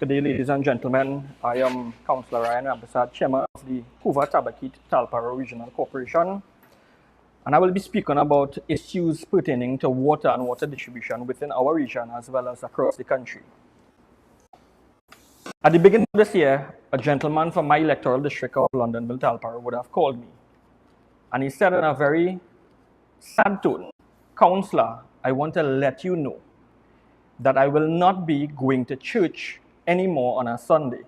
Good day, ladies and gentlemen. I am Councillor Ryan Rampersad, Chairman of the Couva Tabaquite Talparo Regional Corporation, and I will be speaking about issues pertaining to water and water distribution within our region as well as across the country. At the beginning of this year, a gentleman from my electoral district of Londonville, Talparo would have called me, and he said in a very sad tone, "Councillor, I want to let you know that I will not be going to church anymore on a Sunday."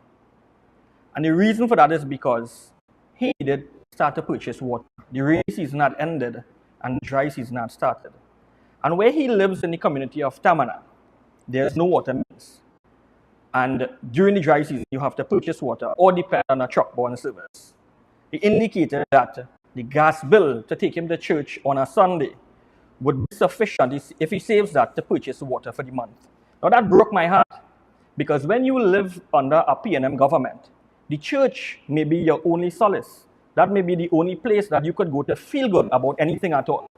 And the reason for that is because he did start to purchase water. The rainy season had ended and the dry season had started. And where he lives in the community of Tamana, there's no water mains. And during the dry season, you have to purchase water or depend on a truck-borne service. He indicated that the gas bill to take him to church on a Sunday would be sufficient if he saves that to purchase water for the month. Now that broke my heart, because when you live under a PNM government, the church may be your only solace. That may be the only place that you could go to feel good about anything at all.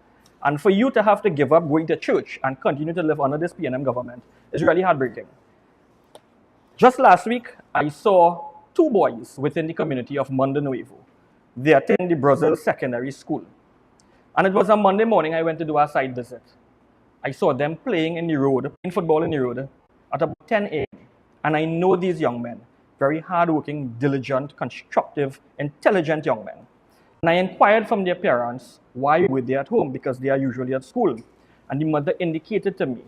And for you to have to give up going to church and continue to live under this PNM government is really heartbreaking. Just last week, I saw two boys within the community of Mundo Nuevo. They attend the Brazil Secondary School. And it was a Monday morning I went to do a site visit. I saw them playing in the road, playing football in the road at about 10 a.m. And I know these young men, very hardworking, diligent, constructive, intelligent young men. And I inquired from their parents why were they at home, because they are usually at school. And the mother indicated to me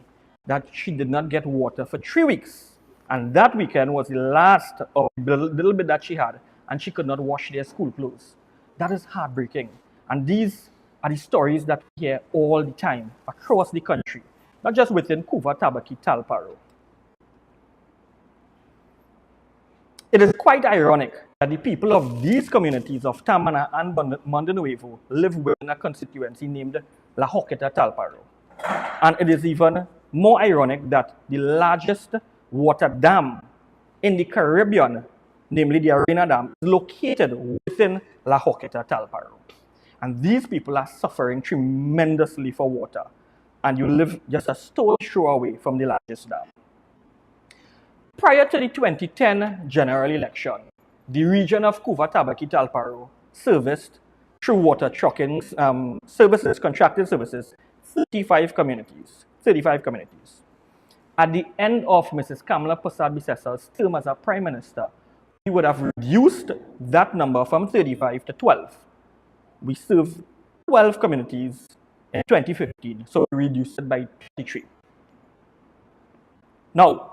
that she did not get water for 3 weeks. And that weekend was the last of the little bit that she had, and she could not wash their school clothes. That is heartbreaking. And these are the stories that we hear all the time across the country, not just within Couva, Tabaquite, Talparo. It is quite ironic that the people of these communities of Tamana and Mundo Nuevo live within a constituency named La Joqueta Talparo. And it is even more ironic that the largest water dam in the Caribbean, namely the Arena Dam, is located within La Joqueta Talparo. And these people are suffering tremendously for water. And you live just a stone's throw away from the largest dam. Prior to the 2010 general election, the region of Couva, Tabaquite, Talparo serviced, through water trucking services, contracted services, 35 communities. At the end of Mrs. Kamala Persad-Bissesa's term as a Prime Minister, we would have reduced that number from 35 to 12. We served 12 communities in 2015, so we reduced it by 23. Now,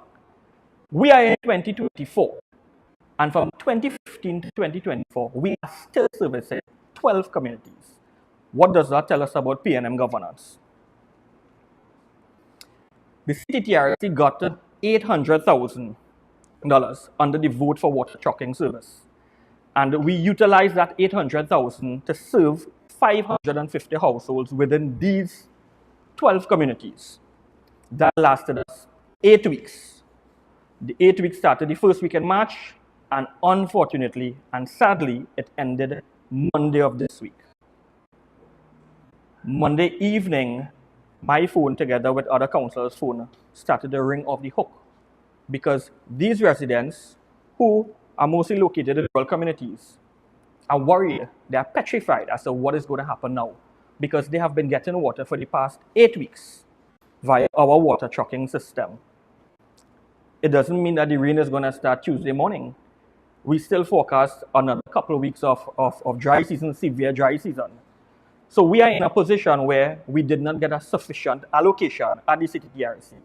we are in 2024, and from 2015 to 2024, we are still servicing 12 communities. What does that tell us about PNM governance? The CTTRC got $800,000 under the Vote for Water Trucking service. And we utilized that $800,000 to serve 550 households within these 12 communities. That lasted us 8 weeks. The 8 weeks started the first week in March, and unfortunately and sadly, it ended Monday of this week. Monday evening, my phone, together with other councillors' phone, started to ring off the hook, because these residents, who are mostly located in rural communities, are worried. They are petrified as to what is going to happen now, because they have been getting water for the past 8 weeks via our water trucking system. It doesn't mean that the rain is going to start Tuesday morning. We still forecast another couple of weeks of dry season, severe dry season. So we are in a position where we did not get a sufficient allocation at the CTTRC.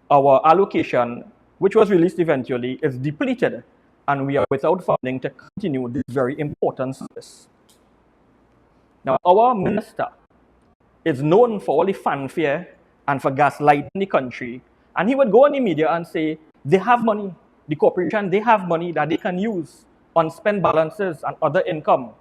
Our allocation, which was released eventually, is depleted, and we are without funding to continue this very important service. Now, our minister is known for all the fanfare and for gaslighting the country, and he would go on the media and say, they have money, the corporation, they have money that they can use on spend balances and other income.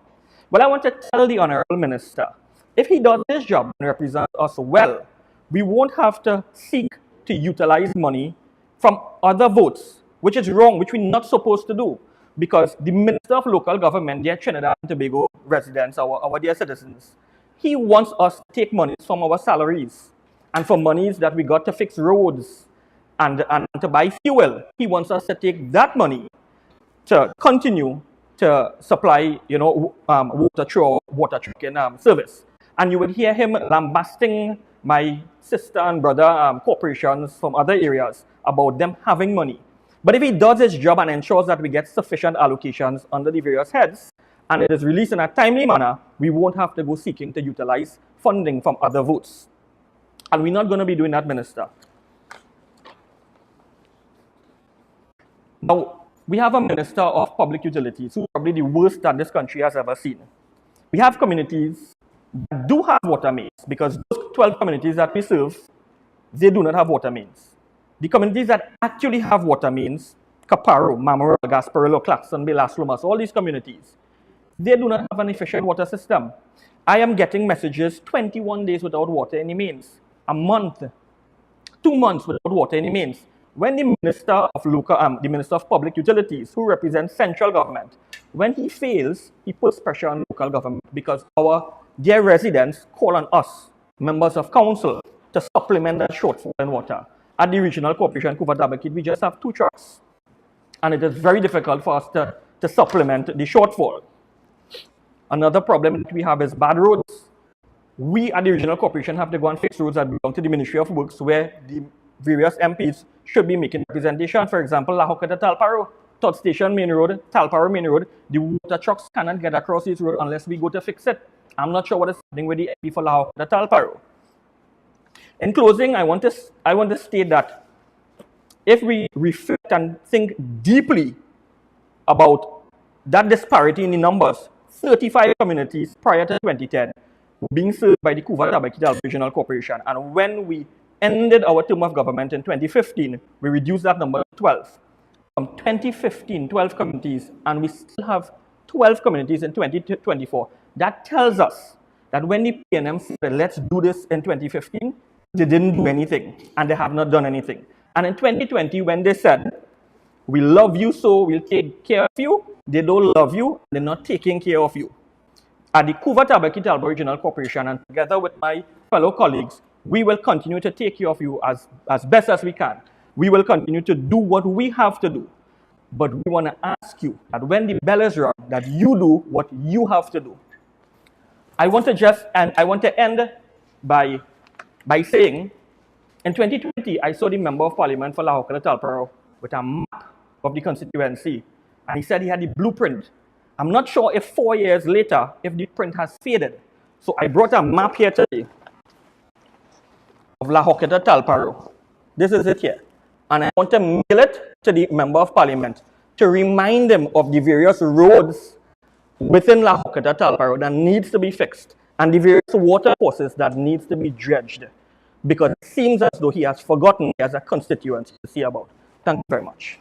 Well, I want to tell the Honorable Minister, if he does his job and represents us well, we won't have to seek to utilize money from other votes, which is wrong, which we're not supposed to do, because the Minister of Local Government, dear Trinidad and Tobago residents, our dear citizens, he wants us to take monies from our salaries and for monies that we got to fix roads and to buy fuel. He wants us to take that money to continue to supply, water through our water trucking service. And you would hear him lambasting my sister and brother corporations from other areas about them having money. But if he does his job and ensures that we get sufficient allocations under the various heads, and it is released in a timely manner, we won't have to go seeking to utilize funding from other votes. And we're not going to be doing that, Minister. Now, we have a Minister of Public Utilities who's probably the worst that this country has ever seen. We have communities that do have water mains, because those 12 communities that we serve, they do not have water mains. The communities that actually have water mains, Talparo, Mamorel, Gasparillo, Claxton Bay, Las Lomas, all these communities, they do not have an efficient water system. I am getting messages 21 days without water in the mains, a month, 2 months without water in the mains. When the Minister of Public Utilities, who represents central government, when he fails, he puts pressure on local government because their residents call on us, members of council, to supplement that shortfall in water. At the regional corporation, Couva, Tabaquite, we just have 2 trucks. And it is very difficult for us to supplement the shortfall. Another problem that we have is bad roads. We at the regional corporation have to go and fix roads that belong to the Ministry of Works, where the various MPs should be making representation. For example, La Hoqueta Talparo, Third Station Main Road, Talparo Main Road, the water trucks cannot get across this road unless we go to fix it. I'm not sure what is happening with the MP for La Hoqueta Talparo. In closing, I want to state that if we reflect and think deeply about that disparity in the numbers, 35 communities prior to 2010 were being served by the Couva Tabaquite Regional Corporation. And when we ended our term of government in 2015, we reduced that number to 12. From 2015, 12 communities, and we still have 12 communities in 2024. That tells us that when the PNM said, let's do this in 2015, they didn't do anything, and they have not done anything. And in 2020, when they said, we love you, so we'll take care of you, they don't love you, they're not taking care of you. At the Couva Tabaquite Regional Corporation, and together with my fellow colleagues, we will continue to take care of you as best as we can. We will continue to do what we have to do. But we want to ask you that when the bell is rung, that you do what you have to do. I want to end by saying, in 2020, I saw the Member of Parliament for La Hoqueta Talparo with a map of the constituency, and he said he had the blueprint. I'm not sure if 4 years later, if the print has faded. So I brought a map here today of La Hoqueta Talparo. This is it here. And I want to mail it to the Member of Parliament to remind them of the various roads within La Hoqueta Talparo that needs to be fixed and the various water courses that needs to be dredged, because it seems as though he has forgotten he has a constituency to see about. Thank you very much.